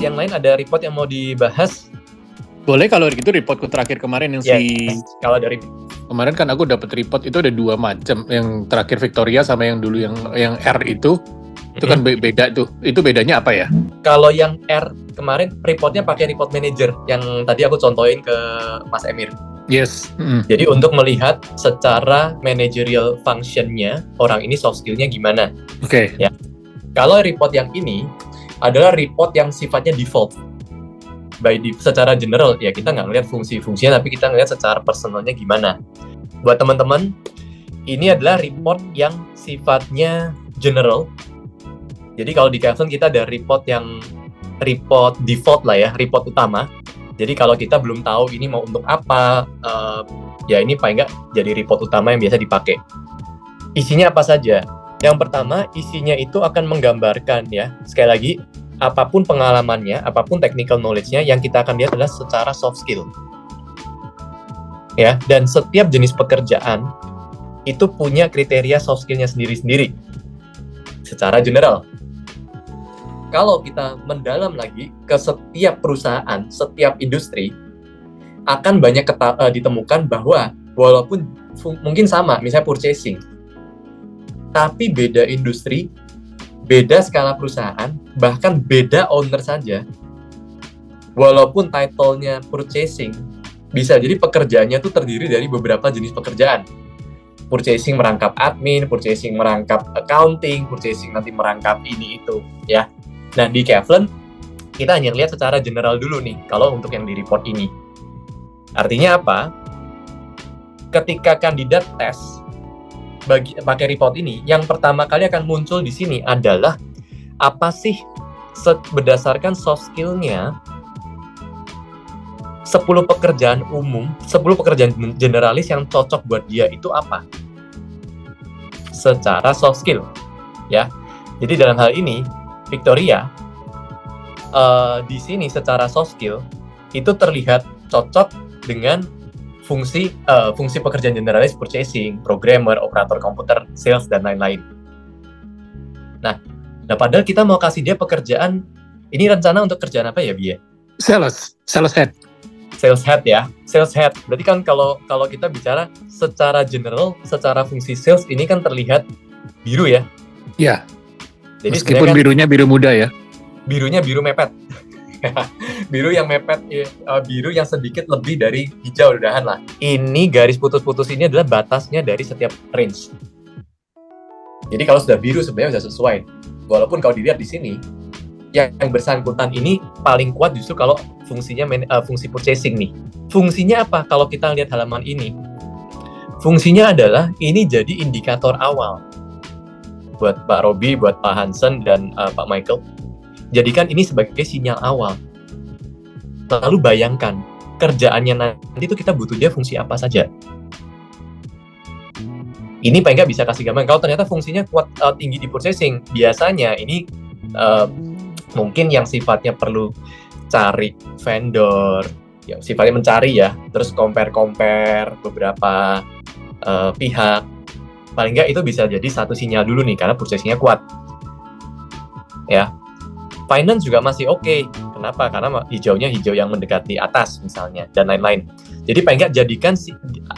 yang lain ada report yang mau dibahas? Boleh kalau gitu reportku terakhir kemarin yang kalau dari kemarin kan aku dapat report itu ada 2 macam, yang terakhir Victoria sama yang dulu yang R itu kan beda tuh. Itu bedanya apa ya? Kalau yang R kemarin reportnya pakai report manager yang tadi aku contohin ke Mas Emir. Yes. Jadi untuk melihat secara managerial function-nya orang ini soft skill-nya gimana. Oke. Ya. Kalau report yang ini adalah report yang sifatnya default. Secara general ya kita nggak ngeliat fungsi-fungsinya, tapi kita ngeliat secara personalnya gimana. Buat teman-teman, ini adalah report yang sifatnya general. Jadi kalau di Kaizen kita ada report default lah ya, report utama. Jadi kalau kita belum tahu ini mau untuk apa, ya ini paling nggak jadi report utama yang biasa dipakai. Isinya apa saja? Yang pertama, isinya itu akan menggambarkan ya, sekali lagi, apapun pengalamannya, apapun technical knowledge-nya, yang kita akan lihat adalah secara soft skill. Ya, dan setiap jenis pekerjaan itu punya kriteria soft skill-nya sendiri-sendiri. Secara general. Kalau kita mendalam lagi ke setiap perusahaan, setiap industri, akan banyak ditemukan bahwa walaupun mungkin sama, misalnya purchasing, tapi beda industri, beda skala perusahaan, bahkan beda owner saja, walaupun title-nya purchasing, bisa jadi pekerjaannya itu terdiri dari beberapa jenis pekerjaan. Purchasing merangkap admin, purchasing merangkap accounting, purchasing nanti merangkap ini itu, ya. Nah, di Kaizen, kita hanya lihat secara general dulu nih, kalau untuk yang di report ini. Artinya apa? Ketika kandidat tes, pakai report ini, yang pertama kali akan muncul di sini adalah apa sih berdasarkan soft skill-nya 10 pekerjaan umum, 10 pekerjaan generalis yang cocok buat dia itu apa? Secara soft skill, ya. Jadi dalam hal ini, Victoria di sini secara soft skill itu terlihat cocok dengan fungsi pekerjaan generalis purchasing, programmer, operator komputer, sales, dan lain-lain. Nah, padahal kita mau kasih dia pekerjaan, ini rencana untuk kerjaan apa ya, Bia? Sales head. Sales head ya, sales head. Berarti kan kalau kita bicara secara general, secara fungsi sales ini kan terlihat biru ya? Iya. Jadi meskipun kan, birunya biru muda ya? Birunya biru mepet. Biru yang mepet, biru yang sedikit lebih dari hijau udahan lah. Ini garis putus-putus ini adalah batasnya dari setiap range. Jadi kalau sudah biru sebenarnya sudah sesuai. Walaupun kalau dilihat di sini, yang bersangkutan ini paling kuat justru kalau fungsinya fungsi purchasing nih. Fungsinya apa kalau kita lihat halaman ini? Fungsinya adalah ini jadi indikator awal buat Pak Robi, buat Pak Hansen dan Pak Michael. Jadikan ini sebagai sinyal awal. Lalu bayangkan, kerjaannya nanti itu kita butuh dia fungsi apa saja. Ini paling nggak bisa kasih gambaran. Kalau ternyata fungsinya kuat tinggi di purchasing, biasanya ini mungkin yang sifatnya perlu cari vendor, yang sifatnya mencari ya, terus compare beberapa pihak. Paling nggak itu bisa jadi satu sinyal dulu nih, karena purchasingnya kuat. Ya. Finance juga masih oke. Kenapa? Karena hijaunya hijau yang mendekati atas misalnya, dan lain-lain. Jadi paling nggak jadikan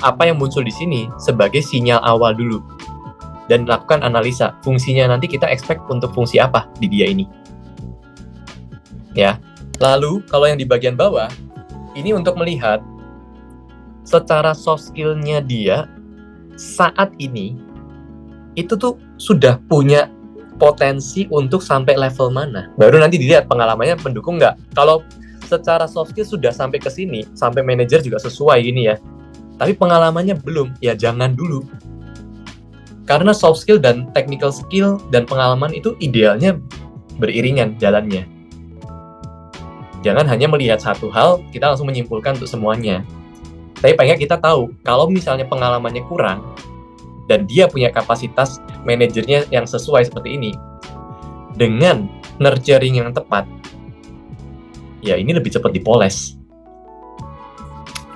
apa yang muncul di sini sebagai sinyal awal dulu. Dan lakukan analisa. Fungsinya nanti kita expect untuk fungsi apa di dia ini. Ya. Lalu, kalau yang di bagian bawah, ini untuk melihat secara soft skill-nya dia saat ini, itu tuh sudah punya potensi untuk sampai level mana. Baru nanti dilihat pengalamannya mendukung nggak. Kalau secara soft skill sudah sampai ke sini, sampai manajer juga sesuai gini ya. Tapi pengalamannya belum, ya jangan dulu. Karena soft skill dan technical skill dan pengalaman itu idealnya beriringan jalannya. Jangan hanya melihat satu hal, kita langsung menyimpulkan untuk semuanya. Tapi paling nggak kita tahu, kalau misalnya pengalamannya kurang, dan dia punya kapasitas manajernya yang sesuai seperti ini, dengan nurturing yang tepat, ya ini lebih cepat dipoles.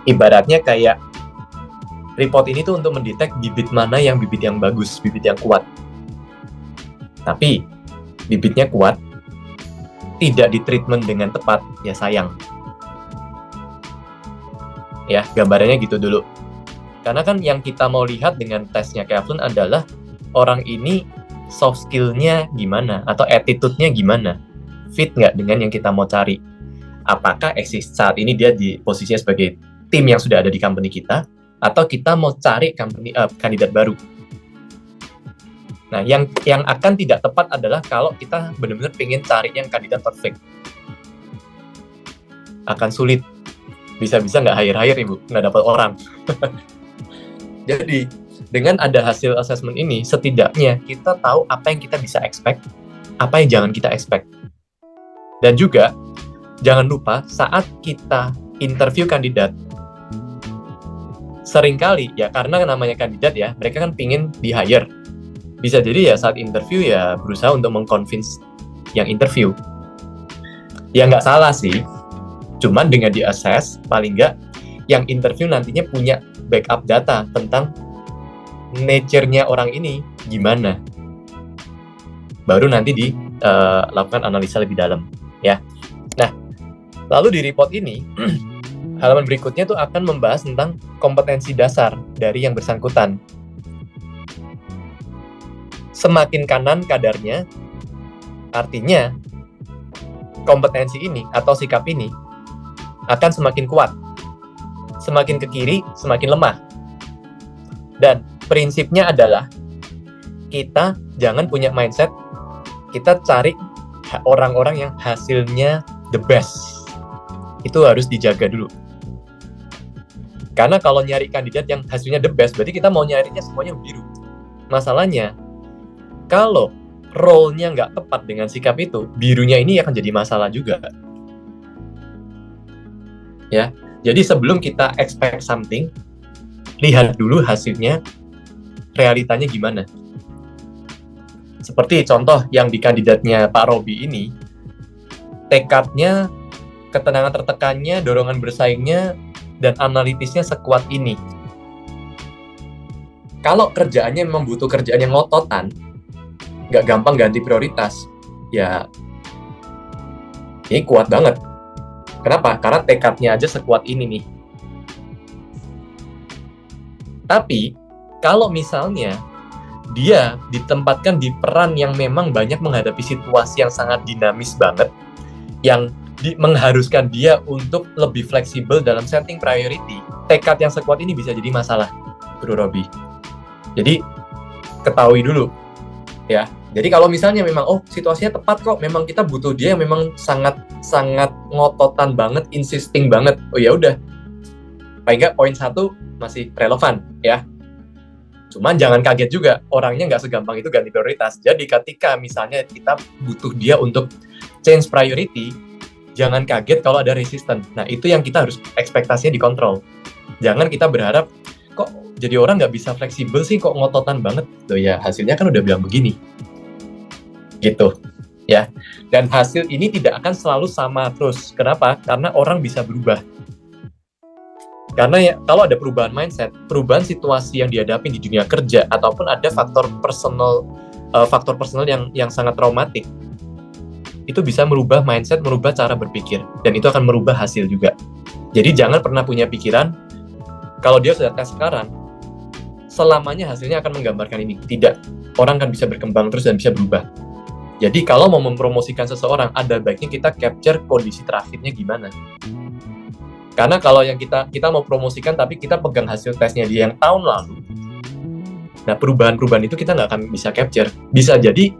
Ibaratnya kayak report ini tuh untuk mendetek bibit mana yang bibit yang bagus, bibit yang kuat. Tapi bibitnya kuat, tidak ditreatment dengan tepat, ya sayang. Ya, gambarannya gitu dulu. Karena kan yang kita mau lihat dengan tesnya Kevlin adalah orang ini soft skill-nya gimana, atau attitude-nya gimana, fit nggak dengan yang kita mau cari. Apakah eksis saat ini dia di posisinya sebagai tim yang sudah ada di company kita, atau kita mau cari kandidat baru. Nah, yang akan tidak tepat adalah kalau kita benar-benar pengen cari yang kandidat perfect. Akan sulit. Bisa-bisa nggak hire Ibu, nggak dapat orang. Jadi, dengan ada hasil assessment ini, setidaknya kita tahu apa yang kita bisa expect, apa yang jangan kita expect. Dan juga, jangan lupa saat kita interview kandidat, seringkali ya karena namanya kandidat ya, mereka kan pingin di-hire. Bisa jadi ya saat interview ya berusaha untuk meng-convince yang interview. Ya nggak salah sih, cuman dengan di-assess, paling nggak yang interview nantinya punya backup data tentang nature-nya orang ini gimana. Baru nanti dilakukan analisa lebih dalam, ya. Nah, lalu di report ini, halaman berikutnya tuh akan membahas tentang kompetensi dasar dari yang bersangkutan. Semakin kanan kadarnya, artinya kompetensi ini atau sikap ini akan semakin kuat. Semakin ke kiri, semakin lemah. Dan prinsipnya adalah kita jangan punya mindset kita cari orang-orang yang hasilnya the best. Itu harus dijaga dulu. Karena kalau nyari kandidat yang hasilnya the best, berarti kita mau nyarinya semuanya biru. Masalahnya, kalau role-nya nggak tepat dengan sikap itu, birunya ini akan jadi masalah juga. Ya, jadi sebelum kita expect something, lihat dulu hasilnya, realitanya gimana. Seperti contoh yang di kandidatnya Pak Robi ini, tekadnya, ketenangan tertekannya, dorongan bersaingnya, dan analitisnya sekuat ini. Kalau kerjaannya memang butuh kerjaan yang ngototan, nggak gampang ganti prioritas, ya ini kuat banget. Kenapa? Karena tekadnya aja sekuat ini nih. Tapi, kalau misalnya dia ditempatkan di peran yang memang banyak menghadapi situasi yang sangat dinamis banget, yang mengharuskan dia untuk lebih fleksibel dalam setting priority, tekad yang sekuat ini bisa jadi masalah, Bro Robi. Jadi, ketahui dulu, ya. Jadi kalau misalnya memang, situasinya tepat kok, memang kita butuh dia yang memang sangat ngototan banget, insisting banget. Oh ya udah, paling nggak poin 1 masih relevan, ya. Cuman jangan kaget juga, orangnya nggak segampang itu ganti prioritas. Jadi ketika misalnya kita butuh dia untuk change priority, jangan kaget kalau ada resistance. Nah, itu yang kita harus ekspektasinya dikontrol. Jangan kita berharap, kok jadi orang nggak bisa fleksibel sih, kok ngototan banget. Loh ya, hasilnya kan udah bilang begini. Gitu, ya. Dan hasil ini tidak akan selalu sama terus. Kenapa? Karena orang bisa berubah. Karena ya, kalau ada perubahan mindset, perubahan situasi yang dihadapi di dunia kerja, ataupun ada faktor personal yang sangat traumatik, itu bisa merubah mindset, merubah cara berpikir, dan itu akan merubah hasil juga. Jadi jangan pernah punya pikiran, kalau dia sudah tes sekarang, selamanya hasilnya akan menggambarkan ini. Tidak. Orang kan bisa berkembang terus dan bisa berubah. Jadi kalau mau mempromosikan seseorang, ada baiknya kita capture kondisi terakhirnya gimana. Karena kalau yang kita mau promosikan tapi kita pegang hasil tesnya dia yang tahun lalu, nah perubahan-perubahan itu kita nggak akan bisa capture. Bisa jadi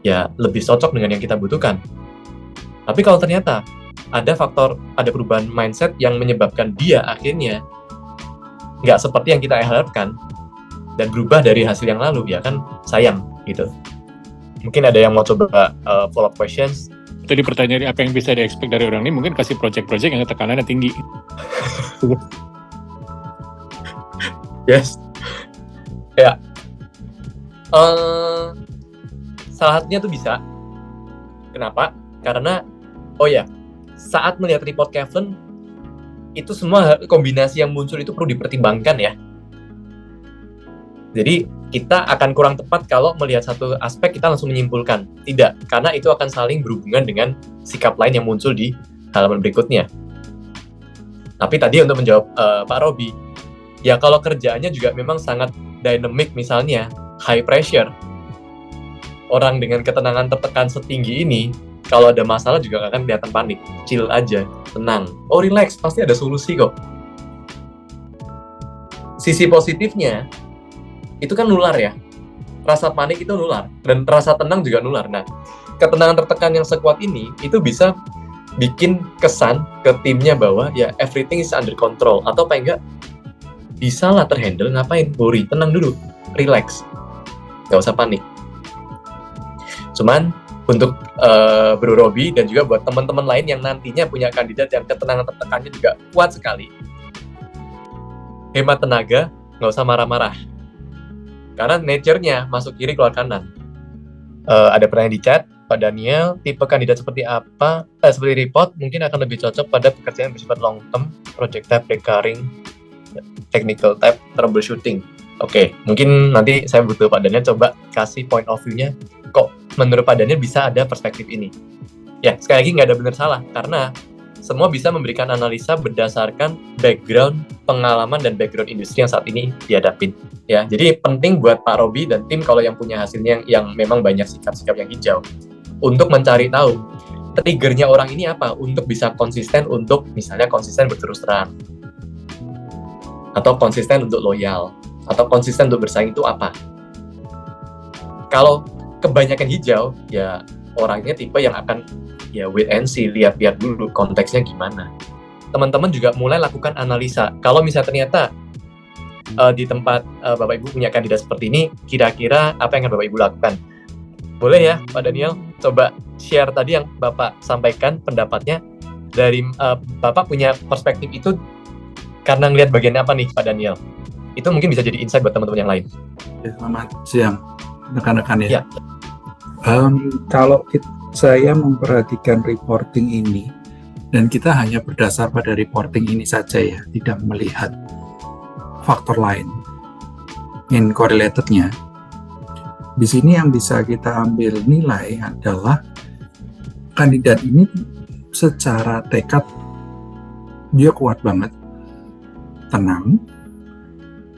ya lebih cocok dengan yang kita butuhkan. Tapi kalau ternyata ada perubahan mindset yang menyebabkan dia akhirnya nggak seperti yang kita harapkan dan berubah dari hasil yang lalu, ya kan sayang gitu. Mungkin ada yang mau coba follow-up questions. Tadi pertanyaannya apa yang bisa di-expect dari orang ini, mungkin kasih project-project yang tekanannya tinggi. Yes. Ya. Salah satunya tuh bisa. Kenapa? Karena, saat melihat report Kevlin, itu semua kombinasi yang muncul itu perlu dipertimbangkan ya. Jadi kita akan kurang tepat kalau melihat satu aspek kita langsung menyimpulkan. Tidak, karena itu akan saling berhubungan dengan sikap lain yang muncul di halaman berikutnya. Tapi tadi untuk menjawab Pak Robi, ya kalau kerjaannya juga memang sangat dynamic, misalnya high pressure, orang dengan ketenangan tertekan setinggi ini, kalau ada masalah juga nggak akan kelihatan panik. Chill aja, tenang. Oh relax, pasti ada solusi kok. Sisi positifnya, itu kan nular ya. Rasa panik itu nular, dan rasa tenang juga nular. Nah, ketenangan tertekan yang sekuat ini, itu bisa bikin kesan ke timnya bahwa ya everything is under control. Atau apa enggak, bisa lah terhandle, ngapain? Worry, tenang dulu, relax. Nggak usah panik. Cuman, untuk Bro Robi dan juga buat teman-teman lain yang nantinya punya kandidat yang ketenangan tertekannya juga kuat sekali, hemat tenaga, nggak usah marah-marah. Karena nature-nya masuk kiri keluar kanan. Ada pertanyaan di chat, Pak Daniel, tipe kandidat seperti apa? Seperti report mungkin akan lebih cocok pada pekerjaan yang bersifat long term, project type, recurring, technical type, troubleshooting. Oke, mungkin nanti saya butuh Pak Daniel coba kasih point of view-nya. Kok menurut Pak Daniel bisa ada perspektif ini? Ya, sekali lagi nggak ada benar salah, karena semua bisa memberikan analisa berdasarkan background, pengalaman, dan background industri yang saat ini dihadapin. Ya, jadi penting buat Pak Robi dan tim kalau yang punya hasilnya yang memang banyak sikap-sikap yang hijau, untuk mencari tahu triggernya orang ini apa, untuk bisa konsisten, untuk misalnya konsisten berterus terang, atau konsisten untuk loyal, atau konsisten untuk bersaing itu apa. Kalau kebanyakan hijau, ya orangnya tipe yang akan ya wait and see, lihat-lihat dulu konteksnya gimana. Teman-teman juga mulai lakukan analisa. Kalau misalnya ternyata di tempat Bapak Ibu punya kandidat seperti ini, kira-kira apa yang akan Bapak Ibu lakukan? Boleh ya Pak Daniel, coba share tadi yang Bapak sampaikan pendapatnya. Dari Bapak punya perspektif itu karena ngelihat bagian apa nih Pak Daniel? Itu mungkin bisa jadi insight buat teman-teman yang lain. Selamat siang rekan-rekan ya. Ya. Kalau saya memperhatikan reporting ini, dan kita hanya berdasar pada reporting ini saja ya, tidak melihat faktor lain in correlatednya. Di sini yang bisa kita ambil nilai adalah kandidat ini secara tekad dia kuat banget, tenang,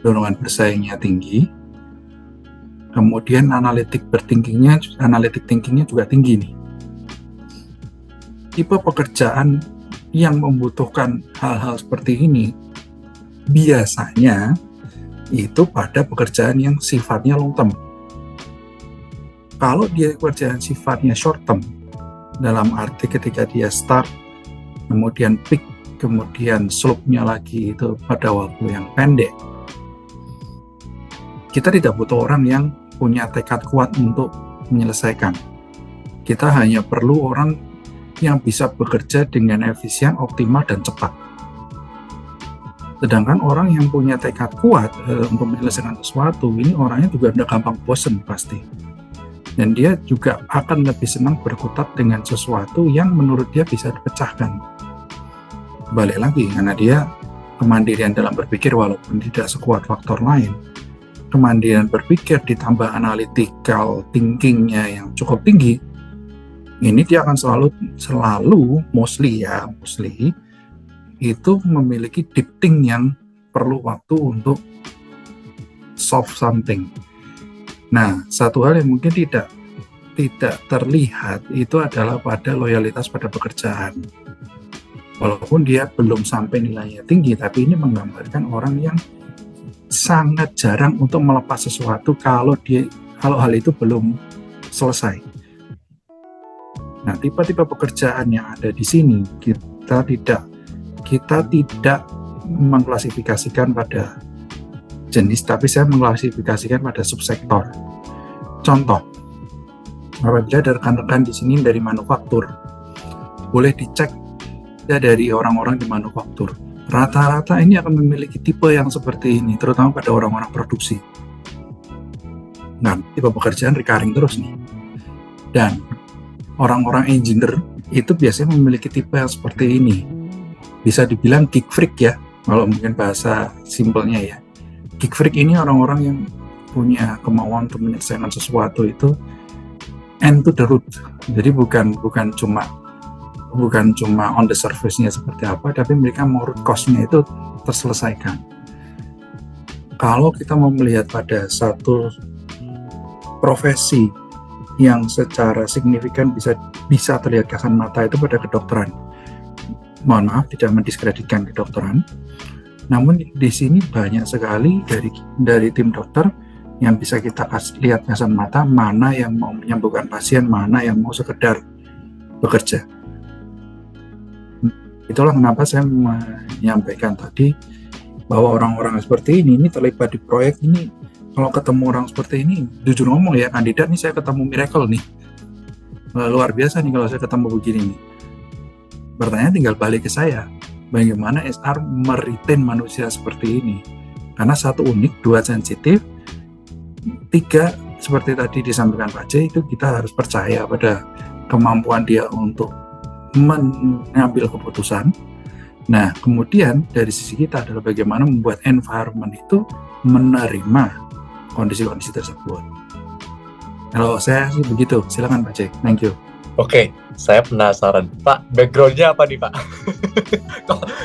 dorongan bersaingnya tinggi, kemudian analitik thinkingnya juga tinggi nih. Tipe pekerjaan yang membutuhkan hal-hal seperti ini biasanya itu pada pekerjaan yang sifatnya long term. Kalau dia pekerjaan sifatnya short term, dalam arti ketika dia start, kemudian peak, kemudian slope-nya lagi itu pada waktu yang pendek, kita tidak butuh orang yang punya tekad kuat untuk menyelesaikan. Kita hanya perlu orang yang bisa bekerja dengan efisien, optimal, dan cepat. Sedangkan orang yang punya tekad kuat untuk menyelesaikan sesuatu, ini orangnya juga udah gampang bosen pasti. Dan dia juga akan lebih senang berkutat dengan sesuatu yang menurut dia bisa dipecahkan. Balik lagi, karena dia kemandirian dalam berpikir walaupun tidak sekuat faktor lain. Kemandirian berpikir ditambah analytical thinkingnya yang cukup tinggi, ini dia akan selalu mostly itu memiliki deep think yang perlu waktu untuk solve something. Nah, satu hal yang mungkin tidak terlihat itu adalah pada loyalitas pada pekerjaan. Walaupun dia belum sampai nilainya tinggi, tapi ini menggambarkan orang yang sangat jarang untuk melepas sesuatu kalau hal itu belum selesai. Nah, tipe-tipe pekerjaan yang ada di sini kita tidak mengklasifikasikan pada jenis, tapi saya mengklasifikasikan pada subsektor. Contoh, apabila ada rekan-rekan di sini dari manufaktur, boleh dicek ya dari orang-orang di manufaktur. Rata-rata ini akan memiliki tipe yang seperti ini, terutama pada orang-orang produksi. Nah, tipe pekerjaan recurring terus nih. Dan orang-orang engineer itu biasanya memiliki tipe yang seperti ini. Bisa dibilang geek freak ya, kalau mungkin bahasa simpelnya ya. Geek freak ini orang-orang yang punya kemauan untuk menyelesaikan sesuatu itu end to the root. Jadi bukan cuma on the surface-nya seperti apa, tapi mereka mau root cause-nya itu terselesaikan. Kalau kita mau melihat pada satu profesi yang secara signifikan bisa terlihat kasat mata itu pada kedokteran. Mohon maaf, tidak mendiskreditkan kedokteran. Namun di sini banyak sekali dari tim dokter yang bisa kita lihat kasat mata, mana yang mau menyembuhkan pasien, mana yang mau sekedar bekerja. Itulah kenapa saya menyampaikan tadi bahwa orang-orang seperti ini terlibat di proyek ini. Kalau ketemu orang seperti ini, jujur ngomong ya, kandidat nih, saya ketemu miracle nih, luar biasa nih kalau saya ketemu begini nih. Pertanyaan tinggal balik ke saya, bagaimana SR meretain manusia seperti ini? Karena satu unik, dua sensitif, tiga seperti tadi disampaikan Pak C, itu kita harus percaya pada kemampuan dia untuk mengambil keputusan. Nah, kemudian dari sisi kita adalah bagaimana membuat environment itu menerima kondisi-kondisi tersebut. Kalau saya sih begitu, silakan Pak C. Thank you. Oke, saya penasaran. Pak, background-nya apa nih Pak?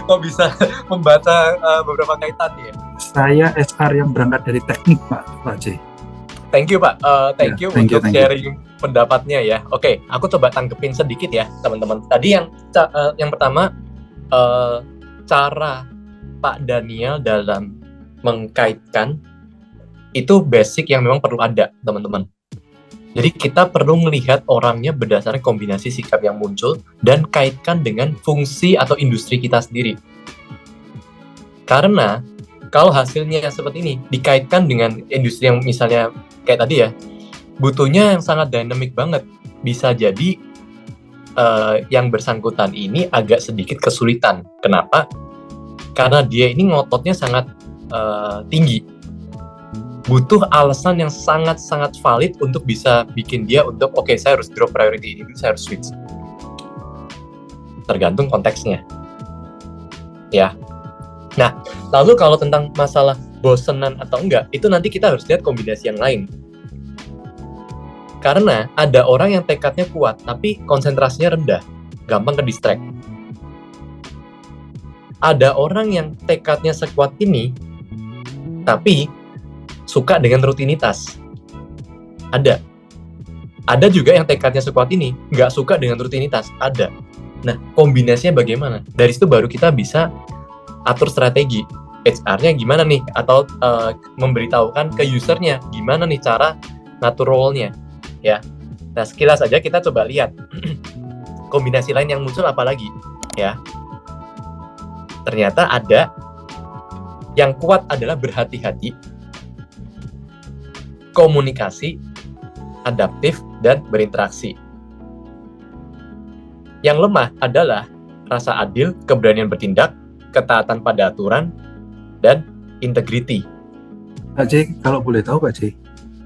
kok bisa membaca beberapa kaitan ya? Saya SR yang berangkat dari teknik Pak C. Thank you Pak, thank you thank untuk you. sharing pendapatnya ya. Oke, aku coba tanggepin sedikit ya teman-teman. Tadi yang pertama, cara Pak Daniel dalam mengkaitkan itu basic yang memang perlu ada teman-teman. Jadi kita perlu melihat orangnya berdasarkan kombinasi sikap yang muncul dan kaitkan dengan fungsi atau industri kita sendiri. Karena kalau hasilnya seperti ini dikaitkan dengan industri yang misalnya kayak tadi ya, butuhnya yang sangat dynamic banget. Bisa jadi yang bersangkutan ini agak sedikit kesulitan. Kenapa? Karena dia ini ngototnya sangat tinggi. Butuh alasan yang sangat-sangat valid untuk bisa bikin dia untuk oke, saya harus drop priority ini, saya harus switch. Tergantung konteksnya. Ya. Nah, lalu kalau tentang masalah bosenan atau enggak, itu nanti kita harus lihat kombinasi yang lain. Karena ada orang yang tekadnya kuat, tapi konsentrasinya rendah, gampang ke distract. Ada orang yang tekadnya sekuat ini, tapi suka dengan rutinitas. Ada juga yang tekadnya sekuat ini, nggak suka dengan rutinitas. Ada. Nah, kombinasinya bagaimana? Dari situ baru kita bisa atur strategi. HR-nya gimana nih? Atau memberitahukan ke usernya gimana nih cara ngatur role-nya. Ya. Nah, sekilas saja kita coba lihat kombinasi lain yang muncul apa lagi. Ya. Ternyata ada yang kuat adalah berhati-hati, komunikasi, adaptif, dan berinteraksi. Yang lemah adalah rasa adil, keberanian bertindak, ketaatan pada aturan, dan integrity. Pak C, kalau boleh tahu Pak C,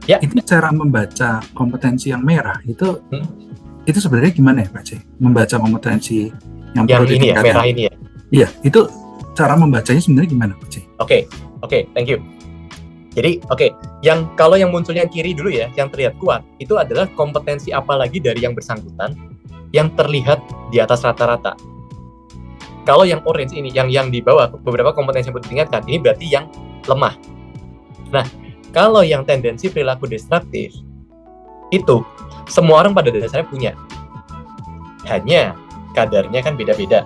ya, itu cara membaca kompetensi yang merah itu sebenarnya gimana ya Pak C? Membaca kompetensi yang perlu ini ya, merah ini ya? Iya, itu cara membacanya sebenarnya gimana Pak C? Oke, thank you. Jadi, kalau yang munculnya kiri dulu ya, yang terlihat kuat, itu adalah kompetensi apa lagi dari yang bersangkutan yang terlihat di atas rata-rata. Kalau yang orange ini, yang di bawah, beberapa kompetensi yang perlu diingatkan, ini berarti yang lemah. Nah, kalau yang tendensi perilaku destruktif, itu semua orang pada dasarnya punya. Hanya kadarnya kan beda-beda.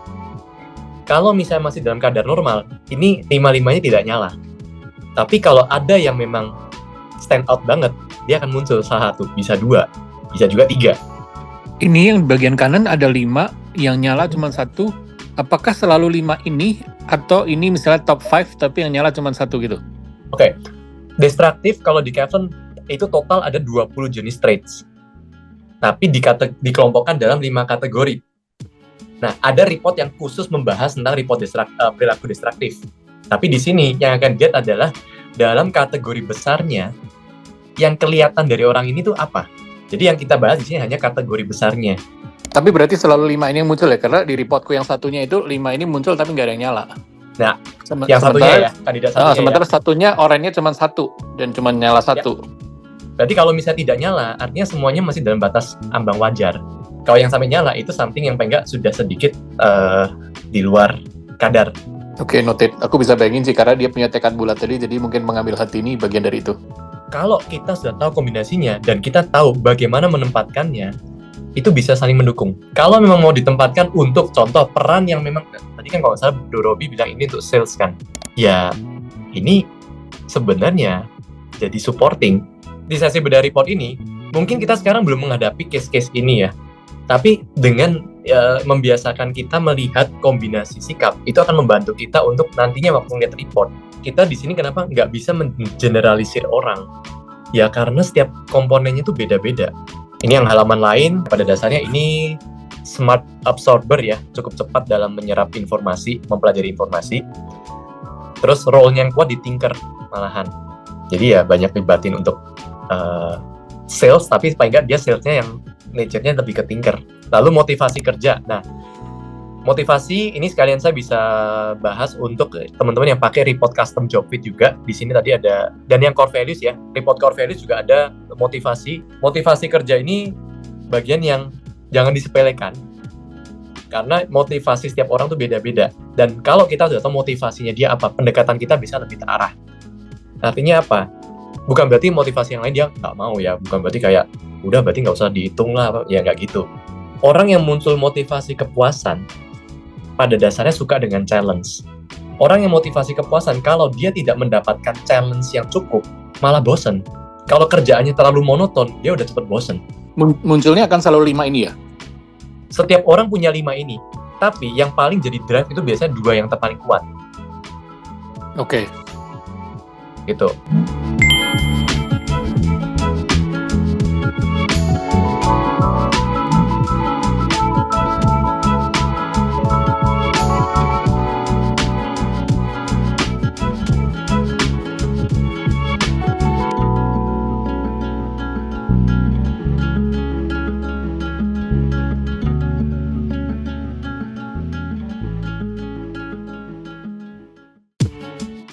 Kalau misalnya masih dalam kadar normal, ini 5-5-nya tidak nyala. Tapi kalau ada yang memang stand out banget, dia akan muncul salah satu, bisa 2, bisa juga 3. Ini yang bagian kanan ada 5, yang nyala cuma 1. Apakah selalu 5 ini, atau ini misalnya top 5 tapi yang nyala cuma 1 gitu? Oke. Destruktif kalau di Kevin itu total ada 20 jenis traits. Tapi dikelompokkan dalam 5 kategori. Nah, ada report yang khusus membahas tentang report perilaku destruktif. Tapi di sini yang akan dilihat adalah dalam kategori besarnya yang kelihatan dari orang ini tuh apa. Jadi yang kita bahas di sini hanya kategori besarnya. Tapi berarti selalu 5 ini yang muncul ya? Karena di reportku yang satunya itu 5 ini muncul tapi nggak ada yang nyala. Yang satunya ya, kandidat satunya sementara ya. satunya oranye cuma satu dan cuma nyala satu. Berarti kalau misalnya tidak nyala, artinya semuanya masih dalam batas ambang wajar. Kalau yang sampai nyala itu something yang paling nggak sudah sedikit di luar kadar. Oke, noted. Aku bisa bayangin sih karena dia punya tekad bulat tadi, jadi mungkin mengambil hati ini bagian dari itu. Kalau kita sudah tahu kombinasinya dan kita tahu bagaimana menempatkannya, itu bisa saling mendukung. Kalau memang mau ditempatkan untuk contoh peran yang memang, tadi kan kalau nggak salah Dorobi bilang ini untuk sales kan, ya ini sebenarnya jadi supporting. Di sesi bedah report ini, mungkin kita sekarang belum menghadapi case-case ini ya, tapi dengan membiasakan kita melihat kombinasi sikap, itu akan membantu kita untuk nantinya waktu ngeliat report. Kita di sini kenapa nggak bisa mengeneralisir orang? Ya karena setiap komponennya itu beda-beda. Ini yang halaman lain, pada dasarnya ini smart absorber ya, cukup cepat dalam menyerap informasi, mempelajari informasi. Terus role-nya yang kuat di thinker malahan. Jadi ya banyak libatin untuk sales, tapi paling nggak dia salesnya yang nature-nya lebih ke thinker. Lalu motivasi kerja. Nah, motivasi ini sekalian saya bisa bahas untuk teman-teman yang pakai report custom job fit juga. Di sini tadi ada, dan yang core values ya, report core values juga ada motivasi. Motivasi kerja ini bagian yang jangan disepelekan. Karena motivasi setiap orang tuh beda-beda. Dan kalau kita sudah tahu motivasinya dia apa, pendekatan kita bisa lebih terarah. Artinya apa? Bukan berarti motivasi yang lain dia nggak mau ya. Bukan berarti kayak, udah berarti nggak usah dihitung lah. Ya nggak gitu. Orang yang muncul motivasi kepuasan, pada dasarnya suka dengan challenge. Orang yang motivasi kepuasan, kalau dia tidak mendapatkan challenge yang cukup, malah bosen. Kalau kerjaannya terlalu monoton, dia udah cepet bosen. Munculnya akan selalu 5 ini ya? Setiap orang punya 5 ini. Tapi yang paling jadi drive itu biasanya 2 yang terpaling kuat. Oke. Gitu.